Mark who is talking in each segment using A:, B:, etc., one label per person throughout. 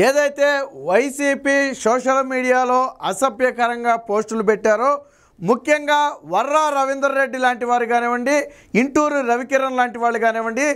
A: ఏదైతే YCP social మీడియాలో అసభ్యకరంగా పోస్టులు పెట్టారో, ముఖ్యంగా వర్రా రవీందర్ రెడ్డి లాంటి వారు కానివ్వండి, ఇంటూరు రవికిరణ్ లాంటి వాళ్ళు కానివ్వండి,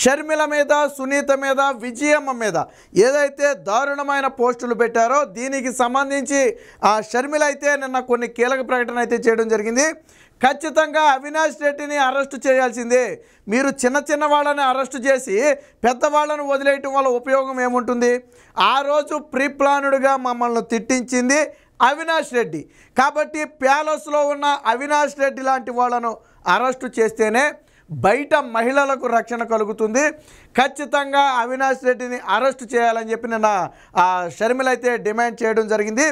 A: షర్మిల మీద, సునీత మీద, విజయమ్మ మీద ఏదైతే దారుణమైన పోస్టులు పెట్టారో దీనికి సంబంధించి షర్మిల అయితే నిన్న కొన్ని కీలక ప్రకటన అయితే చేయడం జరిగింది. ఖచ్చితంగా అవినాష్ రెడ్డిని అరెస్టు చేయాల్సిందే. మీరు చిన్న వాళ్ళని అరెస్టు చేసి పెద్దవాళ్ళను వదిలేయటం వల్ల ఉపయోగం ఏముంటుంది? ఆ రోజు ప్రీ ప్లానుడ్గా మమ్మల్ని తిట్టించింది అవినాష్ రెడ్డి. కాబట్టి ప్యాలెస్లో ఉన్న అవినాష్ రెడ్డి లాంటి వాళ్ళను అరెస్టు చేస్తేనే బయట మహిళలకు రక్షణ కలుగుతుంది. ఖచ్చితంగా అవినాష్ రెడ్డిని అరెస్టు చేయాలని చెప్పి నిన్న షర్మిల అయితే డిమాండ్ చేయడం జరిగింది.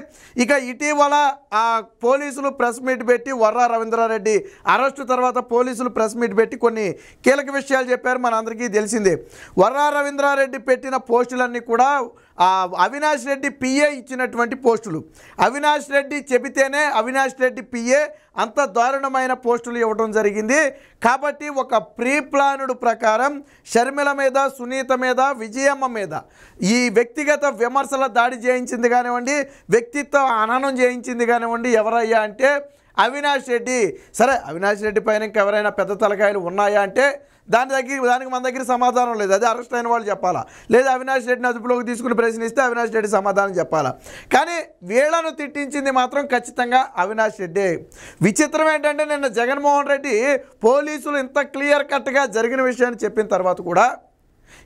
A: ఇక ఇటీవల పోలీసులు ప్రెస్ మీట్ పెట్టి వర్రా రవీంద్రారెడ్డి అరెస్టు తర్వాత పోలీసులు ప్రెస్ మీట్ పెట్టి కొన్ని కీలక విషయాలు చెప్పారు. మనందరికీ తెలిసిందే. వర్రా రవీంద్రారెడ్డి పెట్టిన పోస్టులన్నీ కూడా అవినాష్ రెడ్డి పిఏ ఇచ్చినటువంటి పోస్టులు. అవినాష్ రెడ్డి చెబితేనే అవినాష్ రెడ్డి పిఏ అంత దారుణమైన పోస్టులు ఇవ్వడం జరిగింది. కాబట్టి ఒక ప్రీ ప్లానుడ్ ప్రకారం షర్మిల మీద, సునీత మీద, విజయమ్మ మీద ఈ వ్యక్తిగత విమర్శల దాడి చేయించింది కానివ్వండి, వ్యక్తిత్వ హననం చేయించింది కానివ్వండి ఎవరయ్యా అంటే అవినాష్ రెడ్డి. సరే, అవినాష్ రెడ్డి పైన ఇంకెవరైనా పెద్ద తలకాయలు ఉన్నాయా అంటే దానికి మన దగ్గర సమాధానం లేదు. అది అరెస్ట్ అయిన వాళ్ళు చెప్పాలా, లేదా అవినాష్ రెడ్డిని అదుపులోకి తీసుకుని ప్రశ్నిస్తే అవినాష్ రెడ్డి సమాధానం చెప్పాలా. కానీ వీళ్లను తిట్టించింది మాత్రం ఖచ్చితంగా అవినాష్ రెడ్డి. విచిత్రం ఏంటంటే నిన్న జగన్మోహన్ రెడ్డి పోలీసులు ఇంత క్లియర్ కట్గా జరిగిన విషయాన్ని చెప్పిన తర్వాత కూడా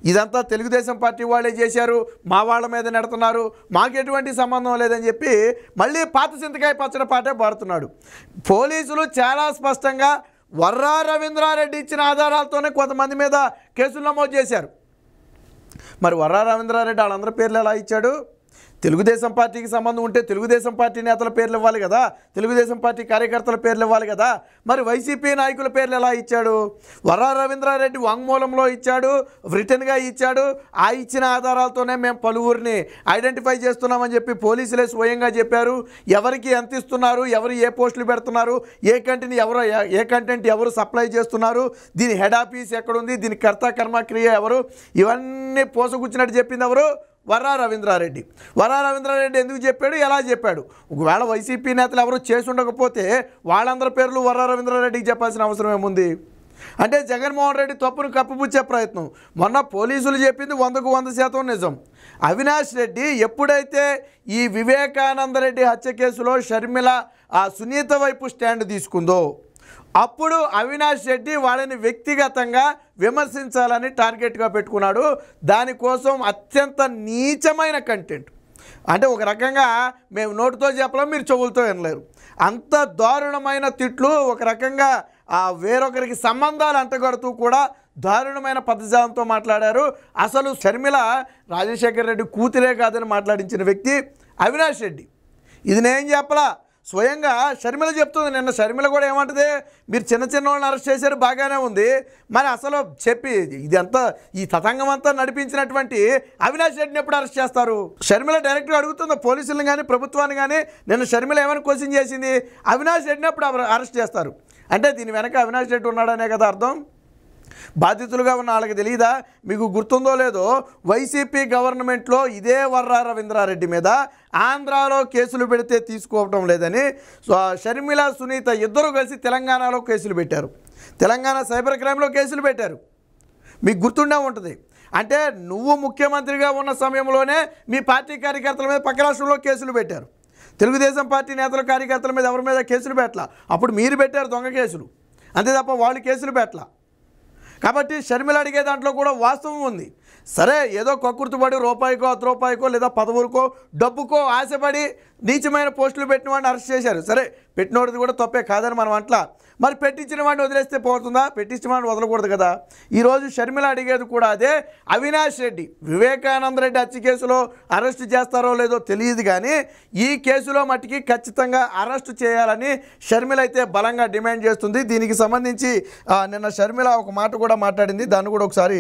A: ఇదంతా తెలుగుదేశం పార్టీ వాళ్ళే చేశారు, మా వాళ్ళ మీద నెడుతున్నారు, మాకు ఎటువంటి సంబంధం లేదని చెప్పి మళ్ళీ పాత చింతకాయ పచ్చడి పాటే పాడుతున్నాడు. పోలీసులు చాలా స్పష్టంగా వర్రా రవీంద్రారెడ్డి ఇచ్చిన ఆధారాలతోనే కొంతమంది మీద కేసులు నమోదు చేశారు. మరి వర్రా రవీంద్రారెడ్డి వాళ్ళందరి పేర్లు ఎలా ఇచ్చాడు? తెలుగుదేశం పార్టీకి సంబంధం ఉంటే తెలుగుదేశం పార్టీ నేతల పేర్లు ఇవ్వాలి కదా, తెలుగుదేశం పార్టీ కార్యకర్తల పేర్లు ఇవ్వాలి కదా. మరి వైసీపీ నాయకుల పేర్లు ఎలా ఇచ్చాడు? వర్రా రవీంద్రారెడ్డి వాంగ్మూలంలో ఇచ్చాడు, రిటర్న్గా ఇచ్చాడు. ఆ ఇచ్చిన ఆధారాలతోనే మేము పలువురిని ఐడెంటిఫై చేస్తున్నామని చెప్పి పోలీసులే స్వయంగా చెప్పారు. ఎవరికి ఎంత ఇస్తున్నారు, ఎవరు ఏ పోస్టులు పెడుతున్నారు, ఏ కంటెంట్ ఎవరు సప్లై చేస్తున్నారు, దీని హెడ్ ఆఫీస్ ఎక్కడుంది, దీని కర్త కర్మ క్రియ ఎవరు, ఇవన్నీ పోసగుచ్చినట్టు చెప్పింది ఎవరు? వర్రా రవీంద్రారెడ్డి. వర్రా రవీంద్రారెడ్డి ఎందుకు చెప్పాడు, ఎలా చెప్పాడు? ఒకవేళ వైసీపీ నేతలు ఎవరు చేసి ఉండకపోతే వాళ్ళందరి పేర్లు వర్రా రవీంద్రారెడ్డికి చెప్పాల్సిన అవసరం ఏముంది? అంటే జగన్మోహన్ రెడ్డి తప్పును కప్పిపుచ్చే ప్రయత్నం. మొన్న పోలీసులు చెప్పింది 100కు 100% నిజం. అవినాష్ రెడ్డి ఎప్పుడైతే ఈ వివేకానంద రెడ్డి హత్య కేసులో షర్మిల సునీత వైపు స్టాండ్ తీసుకుందో అప్పుడు అవినాష్ రెడ్డి వాళ్ళని వ్యక్తిగతంగా విమర్శించాలని టార్గెట్గా పెట్టుకున్నాడు. దానికోసం అత్యంత నీచమైన కంటెంట్, అంటే ఒక రకంగా మేము నోటితో చెప్పలేం, మీరు చెవులతో వినలేరు, అంత దారుణమైన తిట్లు, ఒక రకంగా వేరొకరికి సంబంధాలు అంటగడుతూ కూడా దారుణమైన పదజాలంతో మాట్లాడారు. అసలు షర్మిల రాజశేఖర్ రెడ్డి కూతురే కాదని మాట్లాడించిన వ్యక్తి అవినాష్ రెడ్డి. ఇది నేను చెప్పలా, స్వయంగా షర్మిల చెప్తుంది. నిన్న షర్మిల కూడా ఏమంటుంది, మీరు చిన్న వాళ్ళని అరెస్ట్ చేశారు, బాగానే ఉంది, మరి అసలు చెప్పి ఇదంతా ఈ తతంగం అంతా నడిపించినటువంటి అవినాష్ రెడ్డిని ఎప్పుడు అరెస్ట్ చేస్తారు? షర్మిల డైరెక్ట్గా అడుగుతుంది పోలీసులను కానీ ప్రభుత్వాన్ని కానీ. నిన్న షర్మిల ఏమైనా క్వశ్చన్ చేసింది, అవినాష్ రెడ్డిని ఎప్పుడు అరెస్ట్ చేస్తారు అంటే దీని వెనక అవినాష్ రెడ్డి ఉన్నాడనే కదా అర్థం. బాధితులుగా ఉన్న వాళ్ళకి తెలియదా? మీకు గుర్తుందో లేదో, వైసీపీ గవర్నమెంట్లో ఇదే వర్రా రవీంద్రారెడ్డి మీద ఆంధ్రాలో కేసులు పెడితే తీసుకోవటం లేదని షర్మిల, సునీత ఇద్దరు కలిసి తెలంగాణలో కేసులు పెట్టారు. తెలంగాణ సైబర్ క్రైమ్లో కేసులు పెట్టారు. మీకు గుర్తుండే ఉంటుంది. అంటే నువ్వు ముఖ్యమంత్రిగా ఉన్న సమయంలోనే మీ పార్టీ కార్యకర్తల మీద పక్క రాష్ట్రంలో కేసులు పెట్టారు. తెలుగుదేశం పార్టీ నేతల కార్యకర్తల మీద ఎవరి మీద కేసులు పెట్టలా. అప్పుడు మీరు పెట్టారు దొంగ కేసులు, అంతే తప్ప వాళ్ళు కేసులు పెట్టలా. కాబట్టి షర్మిల అడిగే దాంట్లో కూడా వాస్తవం ఉంది. సరే, ఏదో కక్కుర్తుపడి రూపాయికో, 10 రూపాయకో, లేదా పదవులకో, డబ్బుకో ఆశపడి నీచమైన పోస్టులు పెట్టిన వాడిని అరెస్ట్ చేశారు. సరే, పెట్టినోడిది కూడా తప్పే కాదని మనం అట్లా. మరి పెట్టించిన వాడిని వదిలేస్తే పోతుందా? పెట్టించిన వాడిని వదలకూడదు కదా. ఈరోజు షర్మిల అడిగేది కూడా అదే. అవినాష్ రెడ్డి వివేకానంద రెడ్డి హత్య కేసులో అరెస్ట్ చేస్తారో లేదో తెలియదు, కానీ ఈ కేసులో మట్టికి ఖచ్చితంగా అరెస్ట్ చేయాలని షర్మిల అయితే బలంగా డిమాండ్ చేస్తుంది. దీనికి సంబంధించి నిన్న షర్మిల ఒక మాట కూడా మాట్లాడింది, దాన్ని కూడా ఒకసారి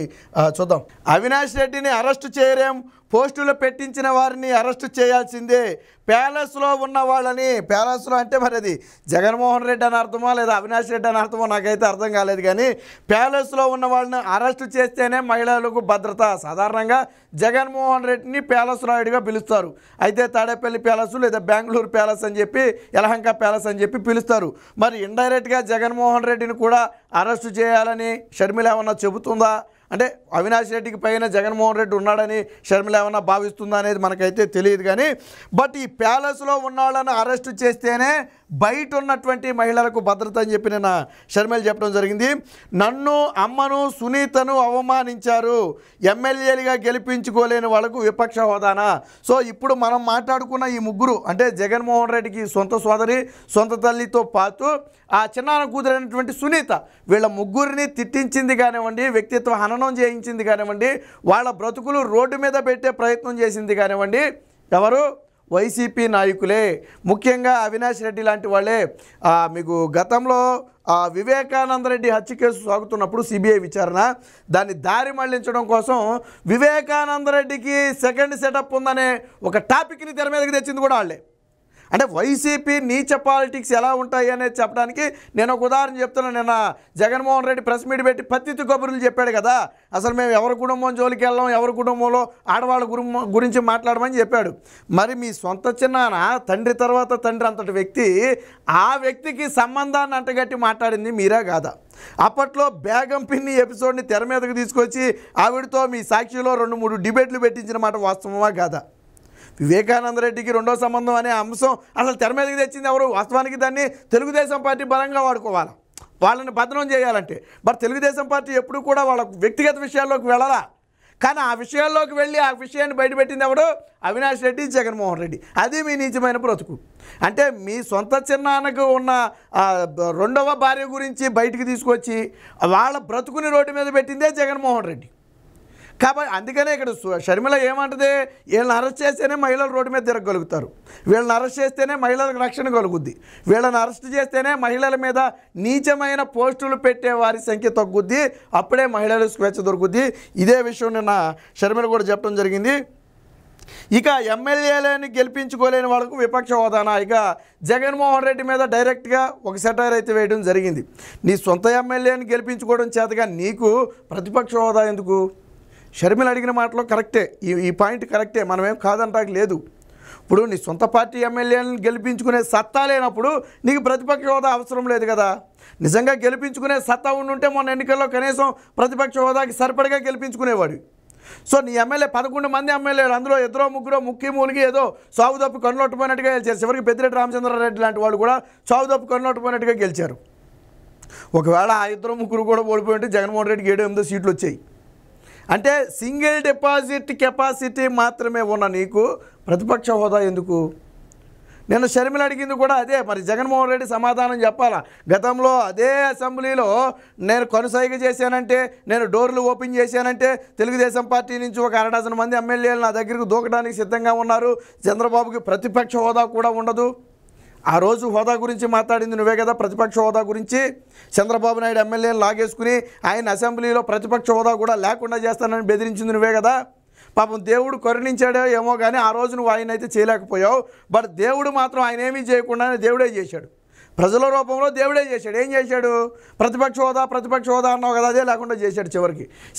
A: చూద్దాం. అవినాష్ రెడ్డిని అరెస్టు చేయలేం, పోస్టులు పెట్టించిన వారిని అరెస్టు చేయాల్సిందే. ప్యాలెస్లో ఉన్న వాళ్ళని, ప్యాలెస్లో అంటే మరి అది జగన్మోహన్ రెడ్డి అని అర్థమో లేదా అవినాష్ రెడ్డి అని అర్థమో నాకైతే అర్థం కాలేదు. కానీ ప్యాలెస్లో ఉన్న వాళ్ళని అరెస్టు చేస్తేనే మహిళలకు భద్రత. సాధారణంగా జగన్మోహన్ రెడ్డిని ప్యాలెస్ రాయుడిగా పిలుస్తారు. అయితే తాడేపల్లి ప్యాలెస్ లేదా బెంగళూరు ప్యాలెస్ అని చెప్పి, యలహంక ప్యాలెస్ అని చెప్పి పిలుస్తారు. మరి ఇండైరెక్ట్గా జగన్మోహన్ రెడ్డిని కూడా అరెస్టు చేయాలని షర్మిల ఏమన్నా చెబుతుందా? అంటే అవినాష్ రెడ్డికి పైన జగన్మోహన్ రెడ్డి ఉన్నాడని షర్మిల ఏమన్నా భావిస్తుందా అనేది మనకైతే తెలియదు. కానీ బట్ ఈ ప్యాలెస్లో ఉన్న వాళ్ళని అరెస్టు చేస్తేనే బయట ఉన్నటువంటి మహిళలకు భద్రత అని చెప్పి నేను షర్మిల చెప్పడం జరిగింది. నన్ను, అమ్మను, సునీతను అవమానించారు, ఎమ్మెల్యేలుగా గెలిపించుకోలేని వాళ్ళకు విపక్ష హోదానా? సో ఇప్పుడు మనం మాట్లాడుకున్న ఈ ముగ్గురు అంటే జగన్మోహన్ రెడ్డికి సొంత సోదరి, సొంత తల్లితో పాటు ఆ చిన్నాన్న కూతురైనటువంటి సునీత, వీళ్ళ ముగ్గురిని తిట్టించింది కానివ్వండి, వ్యక్తిత్వ హననం చేయించింది కానివ్వండి, వాళ్ళ బ్రతుకులు రోడ్డు మీద పెట్టే ప్రయత్నం చేసింది కానివ్వండి, ఎవరు? వైసీపీ నాయకులే. ముఖ్యంగా అవినాష్ రెడ్డి లాంటి వాళ్ళే. మీకు గతంలో వివేకానంద రెడ్డి హత్య కేసు సాగుతున్నప్పుడు సిబిఐ విచారణ, దాన్ని దారి మళ్లించడం కోసం వివేకానంద రెడ్డికి సెకండ్ సెటప్ ఉందనే ఒక టాపిక్ని తెర మీదకి తెచ్చింది కూడా వాళ్ళే. అంటే వైసీపీ నీచ పాలిటిక్స్ ఎలా ఉంటాయి అనేది చెప్పడానికి నేను ఒక ఉదాహరణ చెప్తున్నాను. నిన్న జగన్మోహన్ రెడ్డి ప్రెస్ మీట్ పెట్టి పత్తిత్తు కబుర్లు చెప్పాడు కదా, అసలు మేము ఎవరి కుటుంబం జోలికి వెళ్ళాం, ఎవరి కుటుంబంలో ఆడవాళ్ళ గురించి మాట్లాడమని చెప్పాడు. మరి మీ సొంత చిన్నాన్న తండ్రి తర్వాత తండ్రి అంతటి వ్యక్తి, ఆ వ్యక్తికి సంబంధాన్ని అంటగట్టి మాట్లాడింది మీరే కాదా? అప్పట్లో బేగం పిన్ని ఎపిసోడ్ని తెర మీదకి తీసుకొచ్చి ఆవిడతో మీ సాక్షిలో 2-3 డిబేట్లు పెట్టించిన మాట వాస్తవమా కాదా? వివేకానంద రెడ్డికి రెండో సంబంధం అనే అంశం అసలు తెర మీదకి తెచ్చింది ఎవరు? వాస్తవానికి దాన్ని తెలుగుదేశం పార్టీ బలంగా వాడుకోవాలి, వాళ్ళని భద్రం చేయాలంటే. బట్ తెలుగుదేశం పార్టీ ఎప్పుడు కూడా వాళ్ళ వ్యక్తిగత విషయాల్లోకి వెళ్ళాలా. కానీ ఆ విషయాల్లోకి వెళ్ళి ఆ విషయాన్ని బయటపెట్టింది ఎవడు? అవినాష్ రెడ్డి, జగన్మోహన్ రెడ్డి. అది మీ నీచమైన బ్రతుకు. అంటే మీ సొంత చిన్నాన్నకు ఉన్న రెండవ భార్య గురించి బయటికి తీసుకొచ్చి వాళ్ళ బ్రతుకుని రోడ్డు మీద పెట్టిందే జగన్మోహన్ రెడ్డి. కాబట్టి అందుకనే ఇక్కడ షర్మిల ఏమంటుంది? వీళ్ళని అరెస్ట్ చేస్తేనే మహిళలు రోడ్డు మీద తిరగలుగుతారు, వీళ్ళని అరెస్ట్ చేస్తేనే మహిళలకు రక్షణ కలుగుద్ది, వీళ్ళని అరెస్ట్ చేస్తేనే మహిళల మీద నీచమైన పోస్టులు పెట్టే వారి సంఖ్య తగ్గుద్ది, అప్పుడే మహిళలకు స్వేచ్ఛ దొరుకుద్ది. ఇదే విషయం నిన్న షర్మిల కూడా చెప్పడం జరిగింది. ఇక ఎమ్మెల్యేలని గెలిపించుకోలేని వాళ్ళకు విపక్ష హోదానా? ఇక జగన్మోహన్ రెడ్డి మీద డైరెక్ట్గా ఒక సెటైర్ అయితే వేయడం జరిగింది. నీ సొంత ఎమ్మెల్యేని గెలిపించుకోవడం చేతగా నీకు ప్రతిపక్ష హోదా ఎందుకు? షర్మిల అడిగిన మాటలో కరెక్టే, ఈ పాయింట్ కరెక్టే, మనమేం కాదంటానికి లేదు. ఇప్పుడు నీ సొంత పార్టీ ఎమ్మెల్యేలను గెలిపించుకునే సత్తా లేనప్పుడు నీకు ప్రతిపక్ష హోదా అవసరం లేదు కదా. నిజంగా గెలిపించుకునే సత్తా ఉండుంటే మొన్న ఎన్నికల్లో కనీసం ప్రతిపక్ష హోదాకి సరిపడగా గెలిపించుకునేవాడు. సో నీ ఎమ్మెల్యే 11 మంది ఎమ్మెల్యేలు, అందులో 2-3 ముఖ్య మూలికి ఏదో చావు తప్పు కన్నులొట్టుపోయినట్టుగా గెలిచారు. చివరికి పెద్దిరెడ్డి రామచంద్రారెడ్డి లాంటి వాళ్ళు కూడా చావు తప్పు కన్నులొట్టుపోయినట్టుగా గెలిచారు. ఒకవేళ ఆ 2-3 కూడా ఓడిపోయి ఉంటే జగన్మోహన్ రెడ్డికి 7-8 సీట్లు వచ్చాయి. అంటే సింగిల్ డిపాజిట్ కెపాసిటీ మాత్రమే ఉన్న నీకు ప్రతిపక్ష హోదా ఎందుకు? నేను షర్మిల అడిగింది కూడా అదే. మరి జగన్మోహన్ రెడ్డి సమాధానం చెప్పాలా? గతంలో అదే అసెంబ్లీలో నేను కొనసాగ చేశానంటే, నేను డోర్లు ఓపెన్ చేశానంటే తెలుగుదేశం పార్టీ నుంచి ఒక 1/2 మంది ఎమ్మెల్యేలు నా దగ్గరకు దూకడానికి సిద్ధంగా ఉన్నారు. చంద్రబాబుకి ప్రతిపక్ష హోదా కూడా ఉండదు. ఆ రోజు హోదా గురించి మాట్లాడింది నువ్వే కదా, ప్రతిపక్ష హోదా గురించి. చంద్రబాబు నాయుడు ఎమ్మెల్యేలు లాగేసుకుని ఆయన అసెంబ్లీలో ప్రతిపక్ష హోదా కూడా లేకుండా చేస్తానని బెదిరించింది నువ్వే కదా. పాపం దేవుడు కరుణించాడో ఏమో కానీ ఆ రోజు నువ్వు ఆయన అయితే చేయలేకపోయావు. బట్ దేవుడు మాత్రం ఆయన ఏమీ చేయకుండానే దేవుడే చేశాడు, ప్రజల రూపంలో దేవుడే చేశాడు. ఏం చేశాడు? ప్రతిపక్ష హోదా అన్నావు కదా, అదే లేకుండా చేశాడు.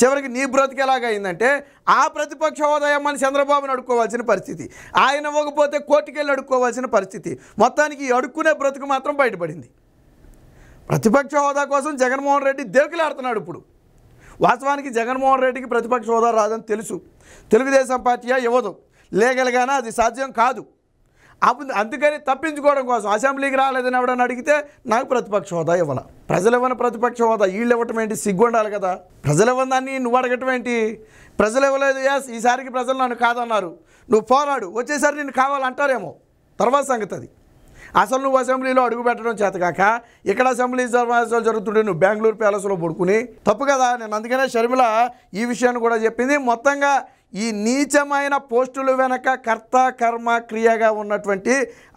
A: చివరికి నీ బ్రతికి ఎలాగైందంటే ఆ ప్రతిపక్ష హోదా ఏమని చంద్రబాబుని అడుక్కోవాల్సిన పరిస్థితి, ఆయన ఇవ్వకపోతే కోర్టుకెళ్ళి అడుక్కోవాల్సిన పరిస్థితి. మొత్తానికి అడుక్కునే బ్రతుకు మాత్రం బయటపడింది. ప్రతిపక్ష హోదా కోసం జగన్మోహన్ రెడ్డి దేకులాడుతున్నాడు. ఇప్పుడు వాస్తవానికి జగన్మోహన్ రెడ్డికి ప్రతిపక్ష హోదా రాదని తెలుసు. తెలుగుదేశం పార్టీ ఇవ్వదు, లీగల్గానే అది సాధ్యం కాదు. అందుకని తప్పించుకోవడం కోసం అసెంబ్లీకి రాలేదని ఎవడని అడిగితే నాకు ప్రతిపక్ష హోదా ఇవ్వాలి. ప్రజలు ఇవ్వని ప్రతిపక్ష హోదా వీళ్ళు ఇవ్వటం ఏంటి? సిగ్గు ఉండాలి కదా. ప్రజలు ఇవ్వని దాన్ని నువ్వు అడగటం ఏంటి? ప్రజలు ఇవ్వలేదు, ఈసారికి ప్రజలు నన్ను కాదన్నారు, నువ్వు పోరాడు, వచ్చేసరి నిన్ను కావాలంటారేమో, తర్వాత సంగతి అది. అసలు నువ్వు అసెంబ్లీలో అడుగు పెట్టడం చేతకాక ఇక్కడ అసెంబ్లీ సమావేశాలు జరుగుతుంటే నువ్వు బెంగళూరు ప్యాలెస్లో పడుకుని తప్పు కదా. నేను అందుకనే షర్మిల ఈ విషయాన్ని కూడా చెప్పింది. మొత్తంగా ఈ నీచమైన పోస్టుల వెనక కర్త కర్మ క్రియగా ఉన్నటువంటి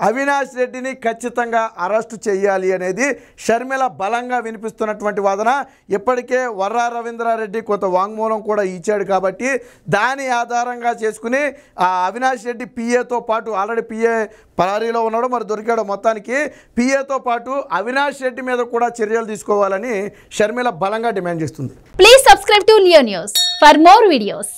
A: అవినాష్ రెడ్డిని ఖచ్చితంగా అరెస్టు చేయాలి అనేది షర్మిల బలంగా వినిపిస్తున్నటువంటి వాదన. ఇప్పటికే వర్రా రవీంద్రారెడ్డి కొంత వాంగ్మూలం కూడా ఇచ్చాడు కాబట్టి దాని ఆధారంగా చేసుకుని ఆ అవినాష్ రెడ్డి పిఏతో పాటు ఆల్రెడీ పిఏ పరారీలో ఉన్నాడు, మరి దొరికాడు, మొత్తానికి పిఏతో పాటు అవినాష్ రెడ్డి మీద కూడా చర్యలు తీసుకోవాలని షర్మిల బలంగా డిమాండ్ చేస్తుంది.
B: Please subscribe to Leo news for more videos.